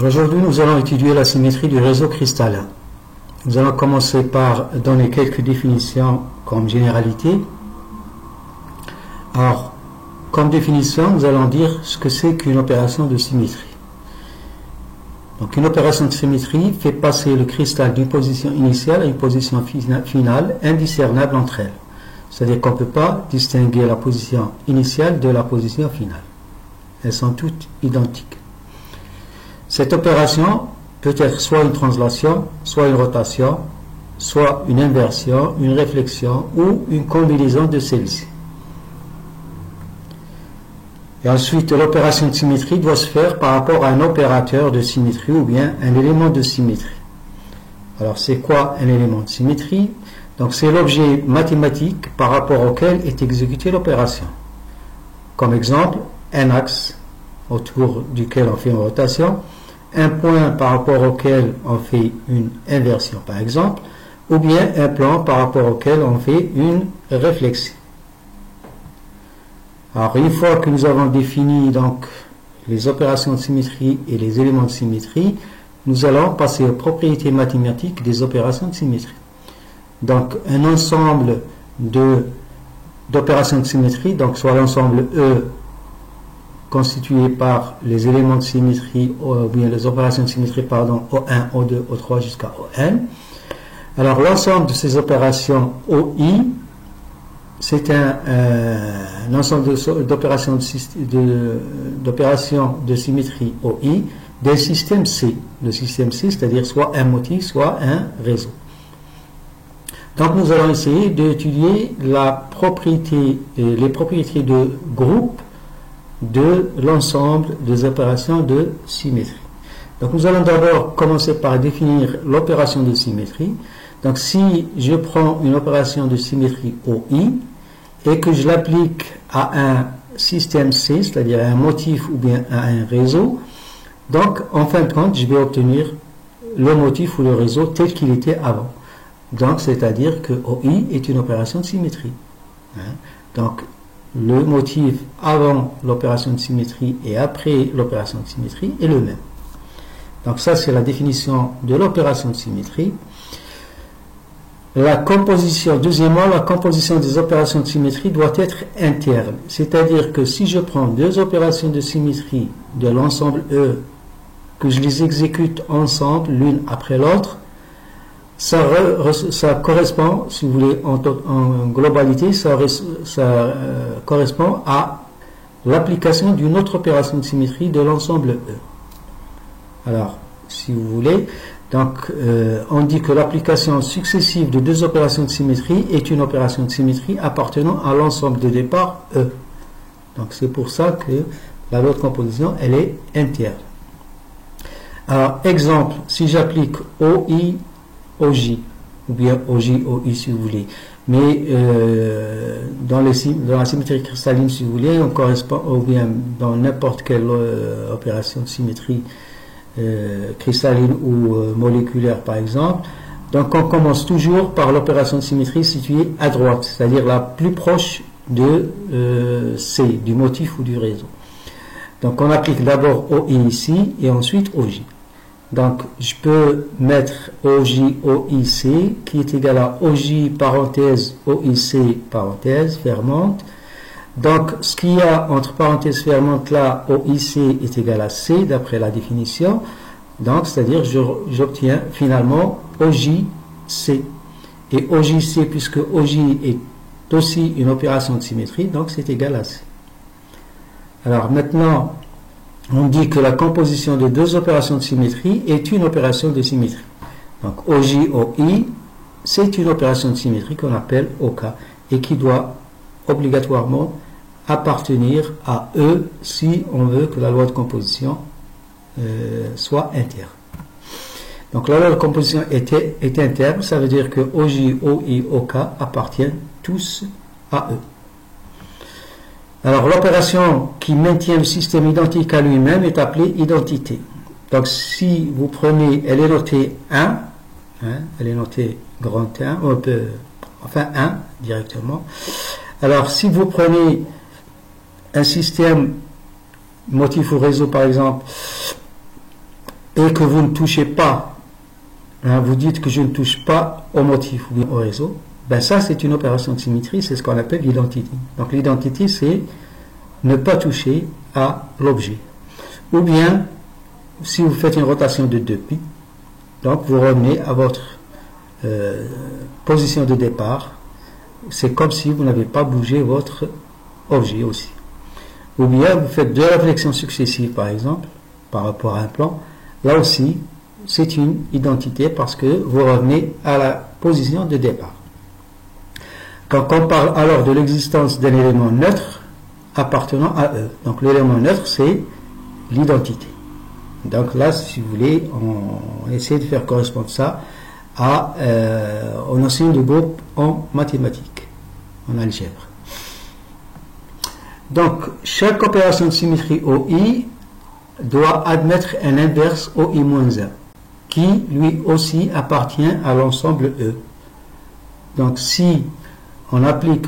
Aujourd'hui, nous allons étudier la symétrie du réseau cristallin. Nous allons commencer par donner quelques définitions comme généralité. Alors, comme définition, nous allons dire ce que c'est qu'une opération de symétrie. Donc, une opération de symétrie fait passer le cristal d'une position initiale à une position finale indiscernable entre elles. C'est-à-dire qu'on ne peut pas distinguer la position initiale de la position finale. Elles sont toutes identiques. Cette opération peut être soit une translation, soit une rotation, soit une inversion, une réflexion ou une combinaison de celles-ci. Et ensuite, l'opération de symétrie doit se faire par rapport à un opérateur de symétrie ou bien un élément de symétrie. Alors, c'est quoi un élément de symétrie? Donc, c'est l'objet mathématique par rapport auquel est exécutée l'opération. Comme exemple, un axe autour duquel on fait une rotation, un point par rapport auquel on fait une inversion par exemple, ou bien un plan par rapport auquel on fait une réflexion. Alors une fois que nous avons défini donc les opérations de symétrie et les éléments de symétrie, nous allons passer aux propriétés mathématiques des opérations de symétrie. Donc un ensemble d'opérations de symétrie, donc soit l'ensemble E constitué par les éléments de symétrie, ou bien les opérations de symétrie, pardon, O1, O2, O3 jusqu'à On. Alors l'ensemble de ces opérations OI, c'est un ensemble d'opérations de symétrie OI d'un système C. Le système C, c'est-à-dire soit un motif, soit un réseau. Donc nous allons essayer d'étudier les propriétés de groupe de l'ensemble des opérations de symétrie. Donc nous allons d'abord commencer par définir l'opération de symétrie. Donc si je prends une opération de symétrie OI et que je l'applique à un système C, c'est-à-dire à un motif ou bien à un réseau, donc en fin de compte je vais obtenir le motif ou le réseau tel qu'il était avant. Donc c'est-à-dire que OI est une opération de symétrie. Donc le motif avant l'opération de symétrie et après l'opération de symétrie est le même. Donc ça c'est la définition de l'opération de symétrie. La composition, deuxièmement, la composition des opérations de symétrie doit être interne. C'est-à-dire que si je prends deux opérations de symétrie de l'ensemble E, que je les exécute ensemble, l'une après l'autre, ça correspond, si vous voulez, en globalité, ça correspond à l'application d'une autre opération de symétrie de l'ensemble E. Alors, si vous voulez, donc, on dit que l'application successive de deux opérations de symétrie est une opération de symétrie appartenant à l'ensemble de départ E. Donc, c'est pour ça que la loi de composition, elle est interne. Alors, exemple, si j'applique OI, OJ, ou bien OJ, OI si vous voulez, mais dans la symétrie cristalline si vous voulez, on correspond, ou bien dans n'importe quelle opération de symétrie cristalline ou moléculaire par exemple, donc on commence toujours par l'opération de symétrie située à droite, c'est-à-dire la plus proche de C, du motif ou du réseau. Donc on applique d'abord OI ici et ensuite OJ. Donc, je peux mettre OJ, OIC, qui est égal à OJ, parenthèse, OIC, parenthèse, fermante. Donc, ce qu'il y a entre parenthèses fermante là, OIC est égal à C, d'après la définition. Donc, c'est-à-dire, j'obtiens finalement OJC. Et OJC, puisque OJ est aussi une opération de symétrie, donc c'est égal à C. Alors, maintenant, on dit que la composition de deux opérations de symétrie est une opération de symétrie. Donc OJ, OI, c'est une opération de symétrie qu'on appelle OK et qui doit obligatoirement appartenir à E si on veut que la loi de composition soit interne. Donc la loi de composition est interne, ça veut dire que OJ, OI, OK appartiennent tous à E. Alors, l'opération qui maintient le système identique à lui-même est appelée identité. Donc, si vous prenez, elle est notée 1, elle est notée grand 1, enfin 1 directement. Alors, si vous prenez un système motif ou réseau, par exemple, et que vous ne touchez pas, hein, vous dites que je ne touche pas au motif ou bien au réseau, ben ça c'est une opération de symétrie, c'est ce qu'on appelle l'identité. Donc l'identité c'est ne pas toucher à l'objet. Ou bien, si vous faites une rotation de 2 pi, donc vous revenez à votre position de départ, c'est comme si vous n'avez pas bougé votre objet aussi. Ou bien vous faites 2 réflexions successives par exemple, par rapport à un plan, là aussi c'est une identité parce que vous revenez à la position de départ. Quand on parle alors de l'existence d'un élément neutre appartenant à E, donc l'élément neutre c'est l'identité. Donc là, si vous voulez, on essaie de faire correspondre ça aux notions de groupe en mathématiques, en algèbre. Donc, chaque opération de symétrie OI doit admettre un inverse OI-1, qui lui aussi appartient à l'ensemble E. Donc, si on applique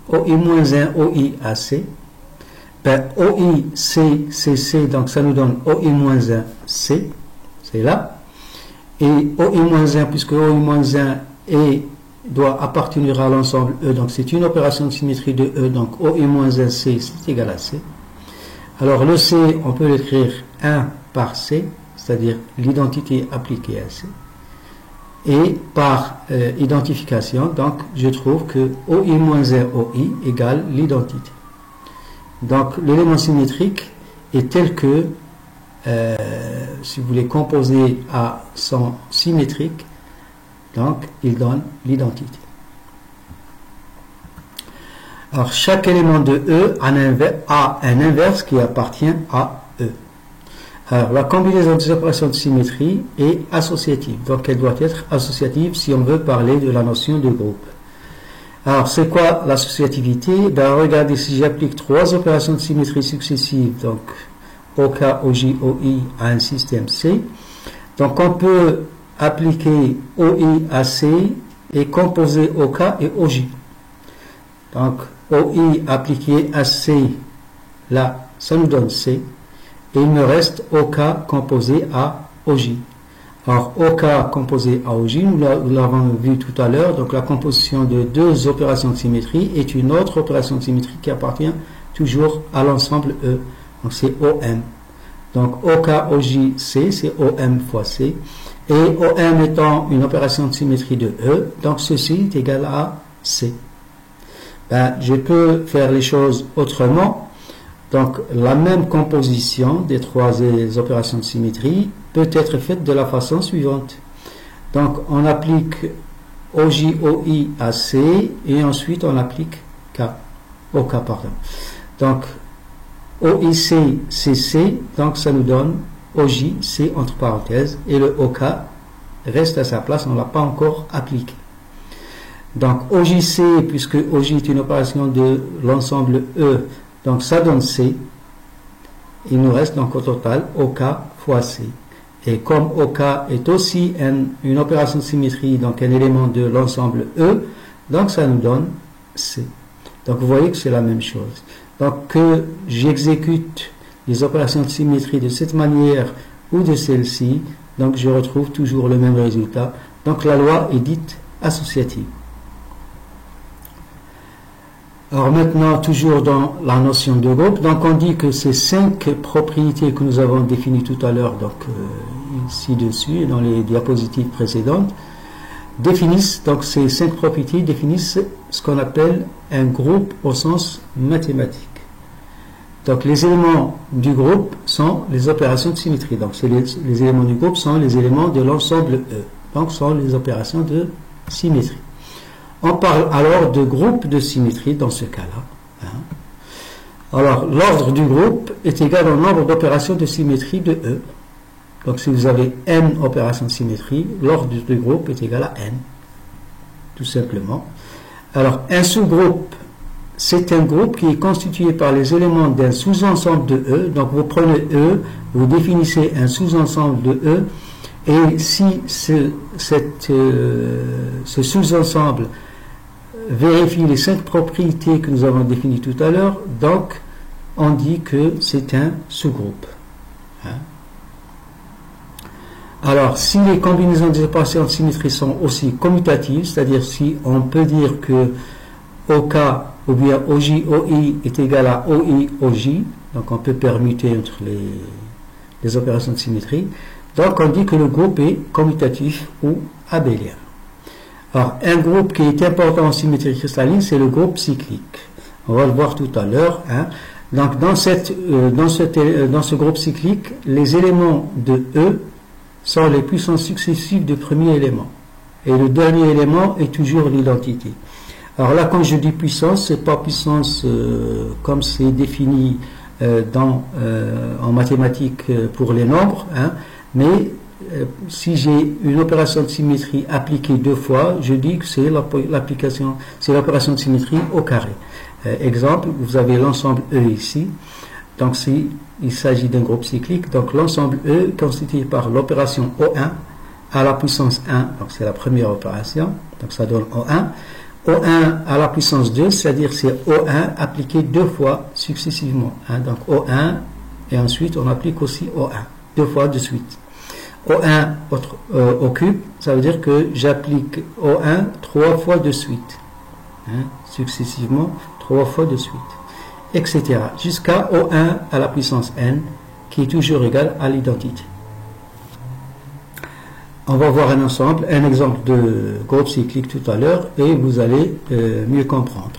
OI-1, OI à C, ben, OI, C, C, donc ça nous donne OI-1, C, c'est là. Et OI-1, puisque OI-1 doit appartenir à l'ensemble E, donc c'est une opération de symétrie de E, donc OI-1, C, c'est égal à C. Alors le C, on peut l'écrire 1 par C, c'est-à-dire l'identité appliquée à C. Et par identification, donc je trouve que OI-1, OI égale l'identité. Donc l'élément symétrique est tel que, si vous voulez composer à son symétrique, donc il donne l'identité. Alors chaque élément de E a un inverse qui appartient à E. Alors la combinaison des opérations de symétrie est associative, donc elle doit être associative si on veut parler de la notion de groupe. Alors, c'est quoi l'associativité? Ben, regardez, si j'applique 3 opérations de symétrie successives, donc OK, OJ, OI à un système C, donc on peut appliquer OI à C et composer OK et OJ. Donc, OI appliqué à C, là, ça nous donne C, et il me reste OK composé à OJ. Alors, OK composé à OJ, nous l'avons vu tout à l'heure, donc la composition de 2 opérations de symétrie est une autre opération de symétrie qui appartient toujours à l'ensemble E. Donc, c'est OM. Donc, OK, OJ, C, c'est OM fois C. Et OM étant une opération de symétrie de E, donc ceci est égal à C. Ben, je peux faire les choses autrement. Donc, la même composition des 3 opérations de symétrie peut être faite de la façon suivante. Donc, on applique OJ, OI à C et ensuite on applique OK, pardon. Donc, OIC, CC, donc ça nous donne OJ, C entre parenthèses, et le OK reste à sa place, on ne l'a pas encore appliqué. Donc, OJC, puisque OJ est une opération de l'ensemble E, donc ça donne C. Il nous reste donc au total OK fois C. Et comme OK est aussi une opération de symétrie, donc un élément de l'ensemble E, donc ça nous donne C. Donc vous voyez que c'est la même chose. Donc que j'exécute les opérations de symétrie de cette manière ou de celle-ci, donc je retrouve toujours le même résultat. Donc la loi est dite associative. Alors maintenant, toujours dans la notion de groupe, donc on dit que ces 5 propriétés que nous avons définies tout à l'heure, donc ici-dessus, dans les diapositives précédentes, définissent, donc ces 5 propriétés définissent ce qu'on appelle un groupe au sens mathématique. Donc les éléments du groupe sont les opérations de symétrie. Donc les éléments du groupe sont les éléments de l'ensemble E. Donc sont les opérations de symétrie. On parle alors de groupe de symétrie dans ce cas-là. Alors, l'ordre du groupe est égal au nombre d'opérations de symétrie de E. Donc, si vous avez n opérations de symétrie, l'ordre du groupe est égal à n. Tout simplement. Alors, un sous-groupe, c'est un groupe qui est constitué par les éléments d'un sous-ensemble de E. Donc, vous prenez E, vous définissez un sous-ensemble de E, et si ce sous-ensemble vérifie les 5 propriétés que nous avons définies tout à l'heure, donc on dit que c'est un sous-groupe. Alors, si les combinaisons des opérations de symétrie sont aussi commutatives, c'est-à-dire si on peut dire que OK ou bien OJ, OI est égal à OI, OJ, donc on peut permuter entre les opérations de symétrie, donc on dit que le groupe est commutatif ou abélien. Alors, un groupe qui est important en symétrie cristalline, c'est le groupe cyclique. On va le voir tout à l'heure. Hein. Donc, dans ce groupe cyclique, les éléments de E sont les puissances successives du premier élément. Et le dernier élément est toujours l'identité. Alors là, quand je dis puissance, c'est pas puissance comme c'est défini en mathématiques pour les nombres, hein, mais si j'ai une opération de symétrie appliquée deux fois, je dis que c'est l'opération de symétrie au carré. Exemple, vous avez l'ensemble E ici. Donc, il s'agit d'un groupe cyclique. Donc, l'ensemble E constitué par l'opération O1 à la puissance 1. Donc, c'est la première opération. Donc, ça donne O1. O1 à la puissance 2, c'est-à-dire c'est O1 appliqué deux fois successivement. Hein. Donc, O1 et ensuite on applique aussi O1 deux fois de suite. O1 au cube, ça veut dire que j'applique O1 trois fois de suite. Hein, successivement, trois fois de suite. Etc. Jusqu'à O1 à la puissance n, qui est toujours égal à l'identité. On va voir un exemple de groupe cyclique tout à l'heure, et vous allez mieux comprendre.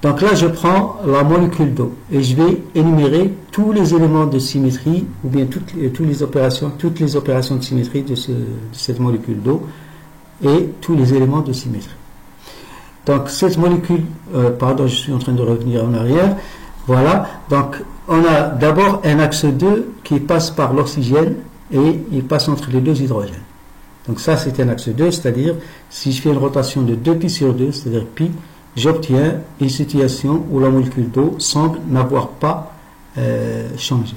Donc là, je prends la molécule d'eau et je vais énumérer tous les éléments de symétrie, ou bien toutes les opérations de symétrie de cette molécule d'eau et tous les éléments de symétrie. Donc cette molécule, pardon, je suis en train de revenir en arrière. Voilà, donc on a d'abord un axe 2 qui passe par l'oxygène et il passe entre les deux hydrogènes. Donc ça c'est un axe 2, c'est-à-dire si je fais une rotation de 2π sur 2, c'est-à-dire π, j'obtiens une situation où la molécule d'eau semble n'avoir pas changé.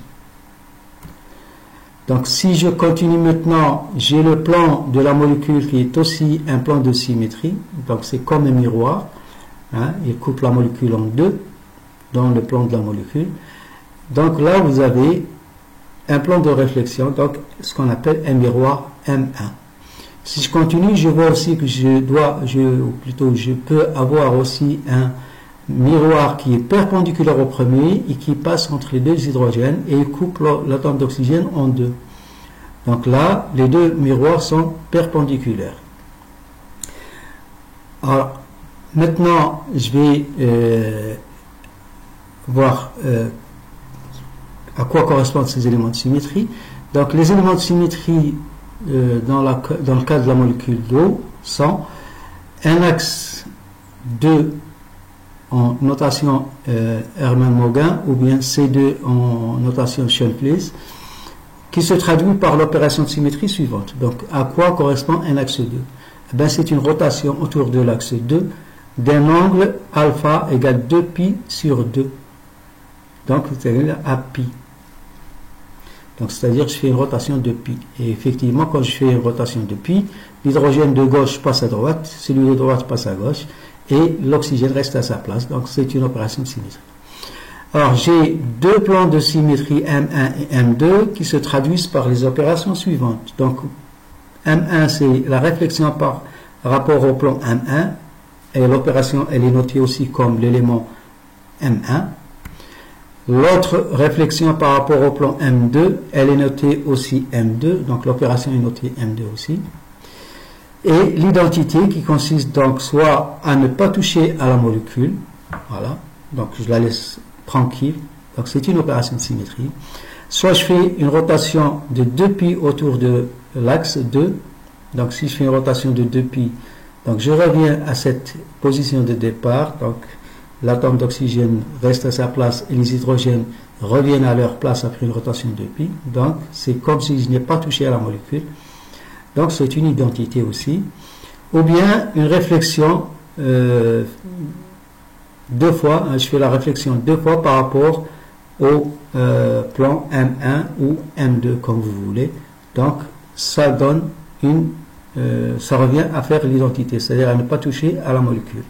Donc si je continue maintenant, j'ai le plan de la molécule qui est aussi un plan de symétrie. Donc c'est comme un miroir. Hein, il coupe la molécule en deux dans le plan de la molécule. Donc là vous avez un plan de réflexion, donc ce qu'on appelle un miroir M1. Si je continue, je vois aussi que je peux avoir aussi un miroir qui est perpendiculaire au premier et qui passe entre les deux hydrogènes et il coupe l'atome d'oxygène en deux. Donc là, les deux miroirs sont perpendiculaires. Alors, maintenant, je vais voir à quoi correspondent ces éléments de symétrie. Donc, les éléments de symétrie dans le cas de la molécule d'eau sont un axe 2 en notation Hermann-Mauguin ou bien C2 en notation Schoenflies qui se traduit par l'opération de symétrie suivante. Donc à quoi correspond un axe 2? Ben, c'est une rotation autour de l'axe 2 d'un angle alpha égale 2π sur 2. Donc c'est égal à pi. Donc c'est-à-dire que je fais une rotation de pi. Et effectivement, quand je fais une rotation de pi, l'hydrogène de gauche passe à droite, celui de droite passe à gauche, et l'oxygène reste à sa place. Donc c'est une opération de symétrie. Alors j'ai deux plans de symétrie M1 et M2 qui se traduisent par les opérations suivantes. Donc M1 c'est la réflexion par rapport au plan M1, et l'opération elle est notée aussi comme l'élément M1. L'autre réflexion par rapport au plan M2, elle est notée aussi M2, donc l'opération est notée M2 aussi. Et l'identité qui consiste donc soit à ne pas toucher à la molécule, voilà, donc je la laisse tranquille, donc c'est une opération de symétrie. Soit je fais une rotation de 2π autour de l'axe 2, donc si je fais une rotation de 2π, donc je reviens à cette position de départ, donc l'atome d'oxygène reste à sa place et les hydrogènes reviennent à leur place après une rotation de pi. Donc, c'est comme si je n'ai pas touché à la molécule. Donc, c'est une identité aussi. Ou bien une réflexion deux fois. Je fais la réflexion deux fois par rapport au plan M1 ou M2, comme vous voulez. Donc, ça donne ça revient à faire l'identité, c'est-à-dire à ne pas toucher à la molécule.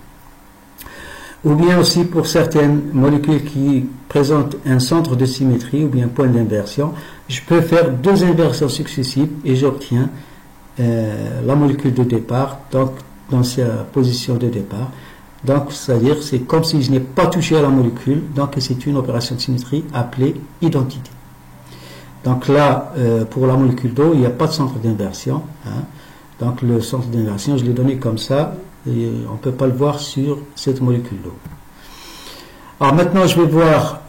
Ou bien aussi pour certaines molécules qui présentent un centre de symétrie ou bien point d'inversion, je peux faire deux inversions successives et j'obtiens la molécule de départ, donc dans sa position de départ. Donc, c'est-à-dire, c'est comme si je n'ai pas touché à la molécule, donc c'est une opération de symétrie appelée identité. Donc là, pour la molécule d'eau, il n'y a pas de centre d'inversion. Hein. Donc le centre d'inversion, je l'ai donné comme ça, et on ne peut pas le voir sur cette molécule d'eau. Alors maintenant, je vais voir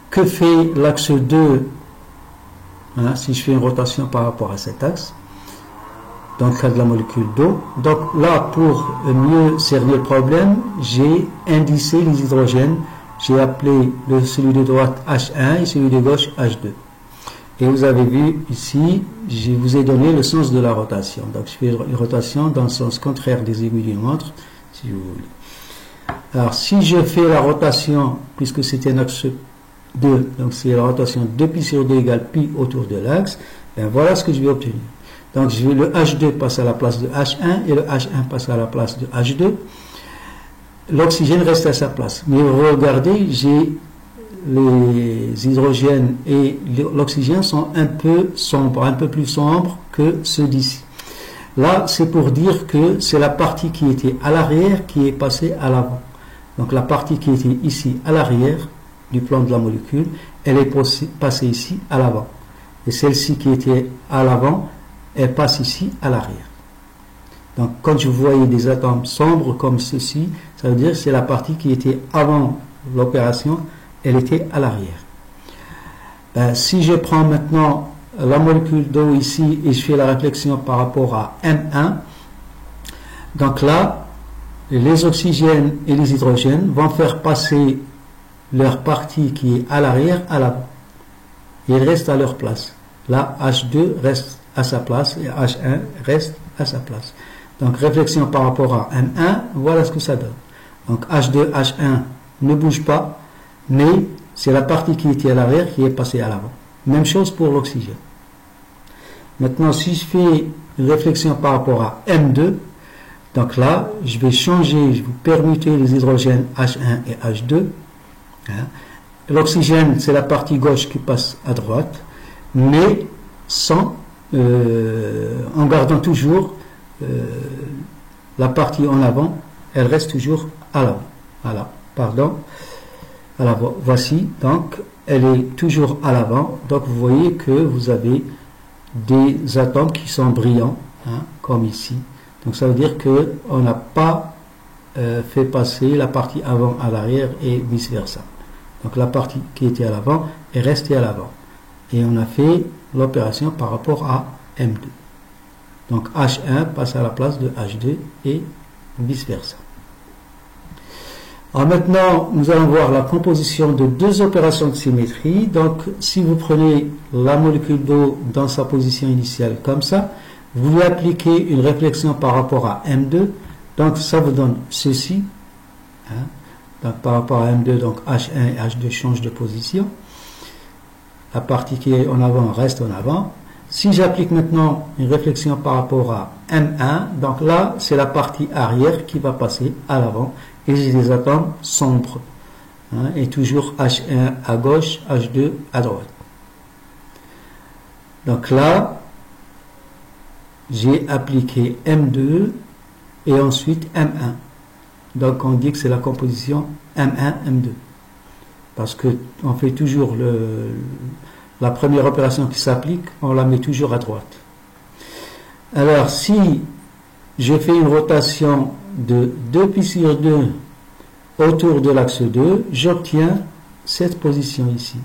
que fait l'axe 2, hein, si je fais une rotation par rapport à cet axe, dans le cas de la molécule d'eau. Donc là, pour mieux cerner le problème, j'ai indicé les hydrogènes. J'ai appelé celui de droite H1 et celui de gauche H2. Et vous avez vu ici, je vous ai donné le sens de la rotation. Donc je fais une rotation dans le sens contraire des aiguilles d'une montre, si vous voulez. Alors si je fais la rotation, puisque c'est un axe 2, donc c'est la rotation 2π sur 2 égale π autour de l'axe, ben voilà ce que je vais obtenir. Donc le H2 passe à la place de H1 et le H1 passe à la place de H2. L'oxygène reste à sa place. Mais regardez, j'ai les hydrogènes et l'oxygène sont un peu sombres, un peu plus sombres que ceux d'ici. Là, c'est pour dire que c'est la partie qui était à l'arrière qui est passée à l'avant. Donc la partie qui était ici à l'arrière du plan de la molécule, elle est passée ici à l'avant. Et celle-ci qui était à l'avant, elle passe ici à l'arrière. Donc quand je voyais des atomes sombres comme ceci, ça veut dire que c'est la partie qui était avant l'opération, elle était à l'arrière. Ben, si je prends maintenant la molécule d'eau ici et je fais la réflexion par rapport à M1, donc là, les oxygènes et les hydrogènes vont faire passer leur partie qui est à l'arrière à l'avant. Ils restent à leur place. Là, H2 reste à sa place et H1 reste à sa place. Donc réflexion par rapport à M1, voilà ce que ça donne. Donc H2, H1 ne bouge pas, mais c'est la partie qui était à l'arrière qui est passée à l'avant. Même chose pour l'oxygène. Maintenant, si je fais une réflexion par rapport à M2, donc là, je vais changer, je vais permuter les hydrogènes H1 et H2. Hein. L'oxygène, c'est la partie gauche qui passe à droite, mais sans, en gardant toujours la partie en avant, elle reste toujours à l'avant. Voilà, pardon. Alors voici, donc elle est toujours à l'avant. Donc vous voyez que vous avez des atomes qui sont brillants, hein, comme ici. Donc ça veut dire qu'on n'a pas fait passer la partie avant à l'arrière et vice versa. Donc la partie qui était à l'avant est restée à l'avant. Et on a fait l'opération par rapport à M2. Donc H1 passe à la place de H2 et vice versa. Alors maintenant, nous allons voir la composition de deux opérations de symétrie. Donc, si vous prenez la molécule d'eau dans sa position initiale comme ça, vous lui appliquez une réflexion par rapport à M2. Donc, ça vous donne ceci. Hein. Donc, par rapport à M2, donc H1 et H2 changent de position. La partie qui est en avant reste en avant. Si j'applique maintenant une réflexion par rapport à M1, donc là, c'est la partie arrière qui va passer à l'avant. Et j'ai des atomes sombres. Hein, et toujours H1 à gauche, H2 à droite. Donc là, j'ai appliqué M2 et ensuite M1. Donc on dit que c'est la composition M1, M2. Parce qu'on fait toujours la première opération qui s'applique, on la met toujours à droite. Alors si je fais une rotation de 2π sur 2 autour de l'axe 2, j'obtiens cette position ici.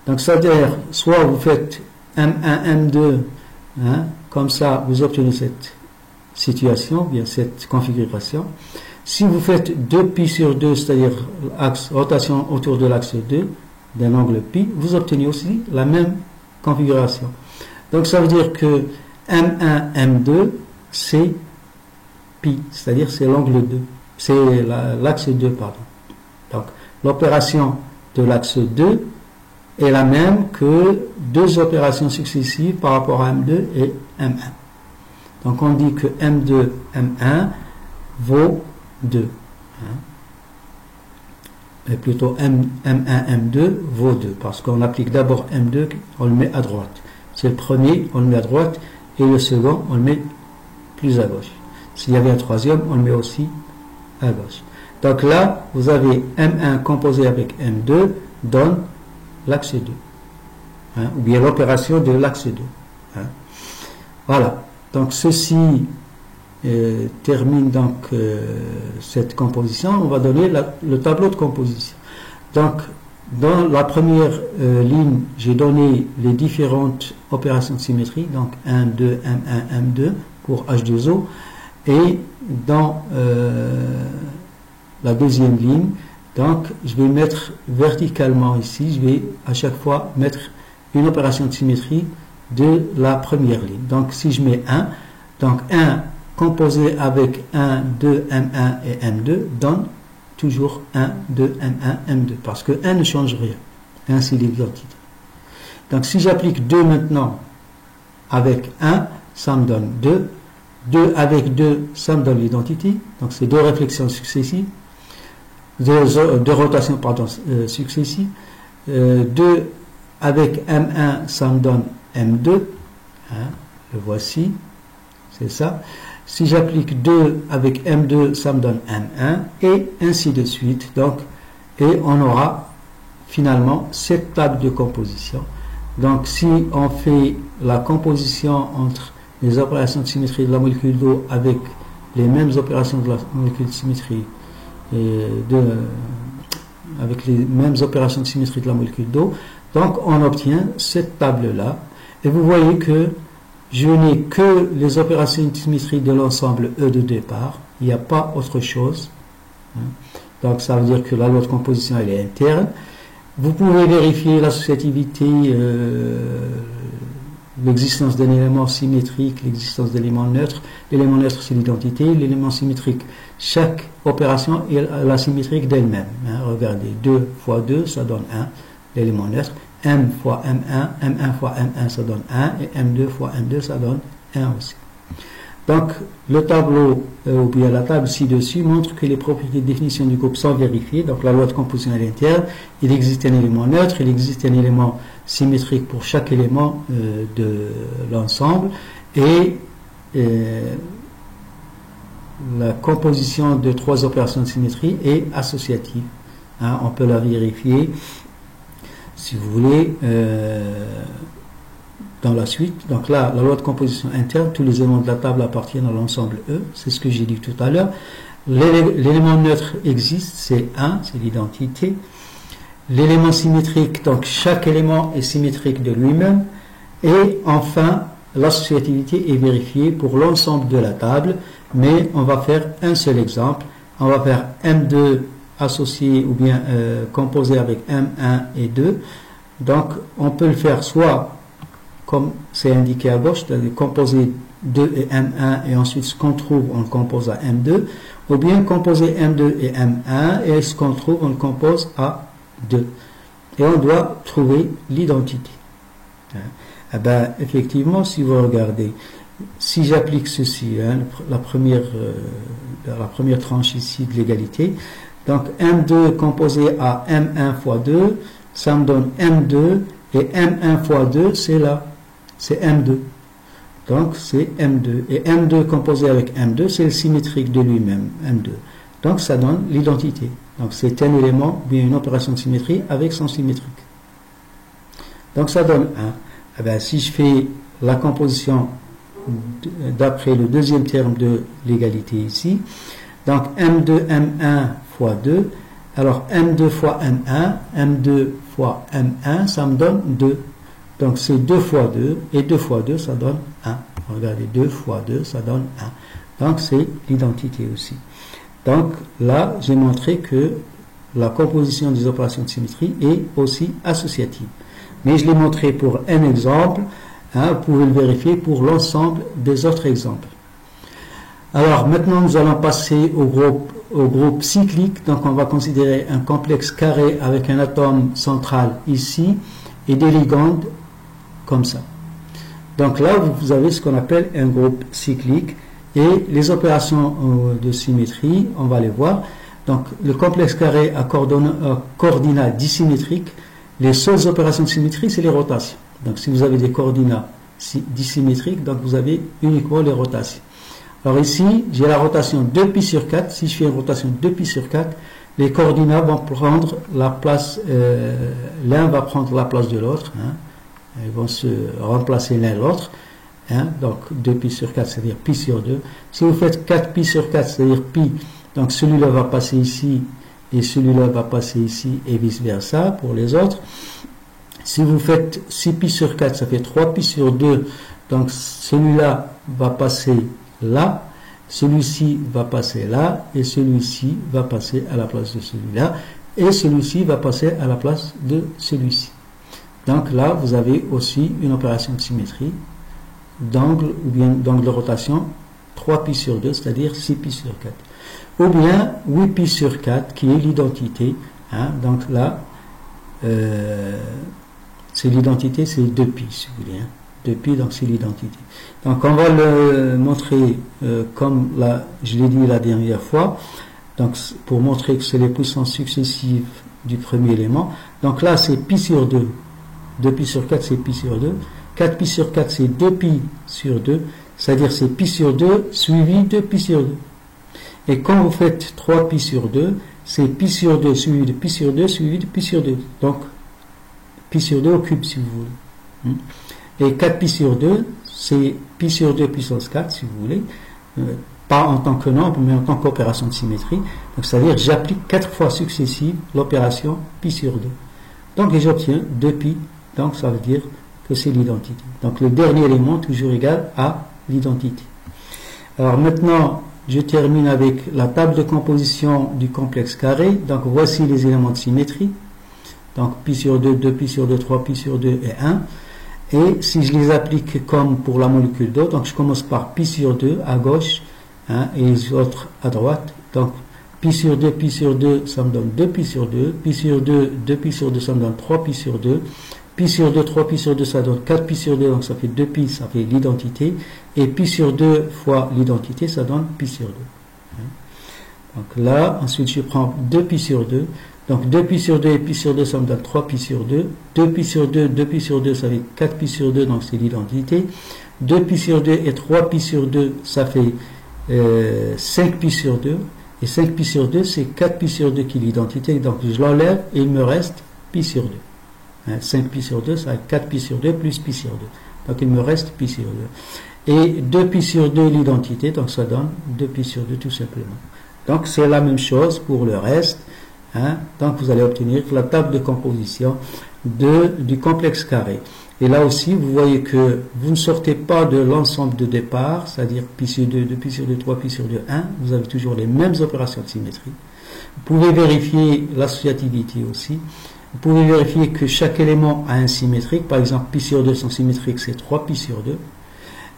Donc c'est-à-dire, soit vous faites M1, M2, hein, comme ça vous obtenez cette situation, bien cette configuration. Si vous faites 2π sur 2, c'est-à-dire rotation autour de l'axe 2, d'un angle π, vous obtenez aussi la même configuration. Donc ça veut dire que M1, M2, c'est π, c'est-à-dire c'est l'angle 2, c'est l'axe 2, pardon. Donc l'opération de l'axe 2 est la même que deux opérations successives par rapport à M2 et M1. Donc on dit que M2, M1 vaut 2. Hein. plutôt M1, M2 vaut 2, parce qu'on applique d'abord M2, on le met à droite. C'est le premier, on le met à droite, et le second, on le met plus à gauche. S'il y avait un troisième, on le met aussi à gauche. Donc là, vous avez M1 composé avec M2 donne l'axe 2. Hein, ou bien l'opération de l'axe 2. Hein. Voilà. Donc ceci termine donc cette composition. On va donner le tableau de composition. Donc dans la première ligne, j'ai donné les différentes opérations de symétrie, donc 1, 2, M1, M2 pour H2O, et dans la deuxième ligne, donc je vais mettre verticalement ici, je vais à chaque fois mettre une opération de symétrie de la première ligne. Donc si je mets 1, donc 1 composé avec 1, 2, M1 et M2 donne toujours 1, 2, M1, M2, parce que 1 ne change rien. 1 c'est l'identité. Donc si j'applique 2 maintenant avec 1, ça me donne 2. 2 avec 2, ça me donne l'identité. Donc c'est deux réflexions successives. Deux rotations pardon, successives. 2 avec M1, ça me donne M2. Hein, le voici. C'est ça. Si j'applique 2 avec M2, ça me donne M1, et ainsi de suite. Donc, et on aura finalement cette table de composition. Donc, si on fait la composition entre les opérations de symétrie de la molécule d'eau avec les mêmes opérations de la molécule de symétrie, avec les mêmes opérations de symétrie de la molécule d'eau, donc on obtient cette table-là. Et vous voyez que je n'ai que les opérations de symétrie de l'ensemble E de départ. Il n'y a pas autre chose. Donc ça veut dire que la loi de composition elle est interne. Vous pouvez vérifier l'associativité, l'existence d'un élément symétrique, l'existence d'éléments neutres. L'élément neutre c'est l'identité, l'élément symétrique. Chaque opération est la symétrique d'elle-même. Regardez, 2 fois 2 ça donne 1, l'élément neutre. M fois M1, M1 fois M1 ça donne 1, et M2 fois M2 ça donne 1 aussi. Donc le tableau, ou bien la table ci-dessus montre que les propriétés de définition du groupe sont vérifiées. Donc la loi de composition est interne, il existe un élément neutre, il existe un élément symétrique pour chaque élément de l'ensemble, et la composition de trois opérations de symétrie est associative. Hein, on peut la vérifier si vous voulez, dans la suite. Donc là, la loi de composition interne, tous les éléments de la table appartiennent à l'ensemble E, c'est ce que j'ai dit tout à l'heure. L'élément neutre existe, c'est 1, c'est l'identité. L'élément symétrique, donc chaque élément est symétrique de lui-même. Et enfin, l'associativité est vérifiée pour l'ensemble de la table, mais on va faire un seul exemple. On va faire M2 associé ou bien composé avec M1 et 2. Donc on peut le faire soit comme c'est indiqué à gauche, c'est-à-dire composer 2 et M1 et ensuite ce qu'on trouve on le compose à M2, ou bien composer M2 et M1 et ce qu'on trouve on le compose à 2. Et on doit trouver l'identité. Eh ben, effectivement, si vous regardez, si j'applique ceci, hein, la première tranche ici de l'égalité, donc M2 composé à M1 fois 2, ça me donne M2, et M1 fois 2, c'est là, c'est M2. Donc c'est M2. Et M2 composé avec M2, c'est le symétrique de lui-même, M2. Donc ça donne l'identité. Donc c'est un élément, bien une opération de symétrie avec son symétrique. Donc ça donne 1. Eh bien, si je fais la composition d'après le deuxième terme de l'égalité ici, donc M2, M1 fois 2, alors M2 fois M1, M2 fois M1, ça me donne 2. Donc c'est 2 fois 2, et 2 fois 2, ça donne 1. Regardez, 2 fois 2, ça donne 1. Donc c'est l'identité aussi. Donc là, j'ai montré que la composition des opérations de symétrie est aussi associative. Mais je l'ai montré pour un exemple, hein, vous pouvez le vérifier pour l'ensemble des autres exemples. Alors maintenant nous allons passer au groupe cyclique. Donc on va considérer un complexe carré avec un atome central ici et des ligandes comme ça. Donc là vous avez ce qu'on appelle un groupe cyclique et les opérations de symétrie, on va les voir. Donc le complexe carré à coordonnées dissymétriques, les seules opérations de symétrie, c'est les rotations. Donc si vous avez des coordonnées dissymétriques, donc vous avez uniquement les rotations. Alors ici, j'ai la rotation 2π sur 4. Si je fais une rotation 2π sur 4, les coordonnées vont prendre la place, l'un va prendre la place de l'autre, hein. Ils vont se remplacer l'un l'autre. Hein. Donc 2π sur 4, c'est-à-dire π sur 2. Si vous faites 4π sur 4, c'est-à-dire π, donc celui-là va passer ici et celui-là va passer ici et vice-versa pour les autres. Si vous faites 6π sur 4, ça fait 3π sur 2, donc celui-là va passer là, celui-ci va passer là, et celui-ci va passer à la place de celui-là, et celui-ci va passer à la place de celui-ci. Donc là, vous avez aussi une opération de symétrie d'angle ou bien d'angle de rotation 3π sur 2, c'est-à-dire 6π sur 4. Ou bien 8π sur 4, qui est l'identité. Hein, donc là, c'est l'identité, c'est 2π, si vous voulez. Hein. 2π, donc c'est l'identité. Donc on va le montrer comme là, je l'ai dit la dernière fois, donc pour montrer que c'est les puissances successives du premier élément. Donc là, c'est π sur 2. 2π sur 4, c'est π sur 2. 4π sur 4, c'est 2π sur 2. C'est-à-dire c'est π sur 2 suivi de π sur 2. Et quand vous faites 3π sur 2, c'est π sur 2 suivi de π sur 2 suivi de π sur 2. Donc, π sur 2 au cube, si vous voulez. Et 4π sur 2, c'est π sur 2 puissance 4, si vous voulez. Pas en tant que nombre, mais en tant qu'opération de symétrie. Donc, c'est-à-dire j'applique 4 fois successive l'opération π sur 2. Donc, et j'obtiens 2π. Donc, ça veut dire que c'est l'identité. Donc, le dernier élément toujours égal à l'identité. Alors, maintenant, je termine avec la table de composition du complexe carré. Donc, voici les éléments de symétrie. Donc, π sur 2, 2π sur 2, 3π sur 2 et 1. Et si je les applique comme pour la molécule d'eau, donc je commence par π sur 2 à gauche, hein, et les autres à droite. Donc, π sur 2, ça me donne 2π sur 2. π sur 2, 2π sur 2, ça me donne 3π sur 2. π sur 2, 3π sur 2, ça donne 4π sur 2, donc ça fait 2π, ça fait l'identité. Et π sur 2 fois l'identité, ça donne π sur 2. Donc là, ensuite je prends 2π sur 2. Donc 2π sur 2 et π sur 2, ça me donne 3π sur 2. 2π sur 2, 2π sur 2, ça fait 4π sur 2, donc c'est l'identité. 2π sur 2 et 3π sur 2, ça fait 5π sur 2. Et 5π sur 2, c'est 4π sur 2 qui est l'identité. Donc je l'enlève et il me reste π sur 2. 5π sur 2, ça fait 4π sur 2 plus π sur 2. Donc il me reste π sur 2. Et 2π sur 2 l'identité, donc ça donne 2π sur 2 tout simplement. Donc c'est la même chose pour le reste. Hein. Donc vous allez obtenir la table de composition du complexe carré. Et là aussi, vous voyez que vous ne sortez pas de l'ensemble de départ, c'est-à-dire π sur 2, 2π sur 2, 3π sur 2, 1. Vous avez toujours les mêmes opérations de symétrie. Vous pouvez vérifier l'associativité aussi. Vous pouvez vérifier que chaque élément a un symétrique. Par exemple, π sur 2 sont symétriques, c'est 3π sur 2.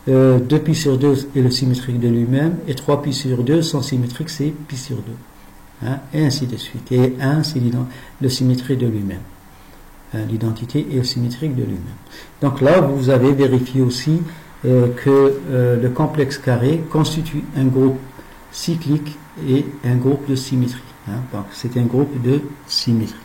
2π sur 2 est le symétrique de lui-même. Et 3π sur 2 sont symétriques, c'est π sur 2. Hein, et ainsi de suite. Et 1, c'est le symétrique de lui-même. Hein, l'identité est le symétrique de lui-même. Donc là, vous avez vérifié aussi que le complexe carré constitue un groupe cyclique et un groupe de symétrie. Hein, donc c'est un groupe de symétrie.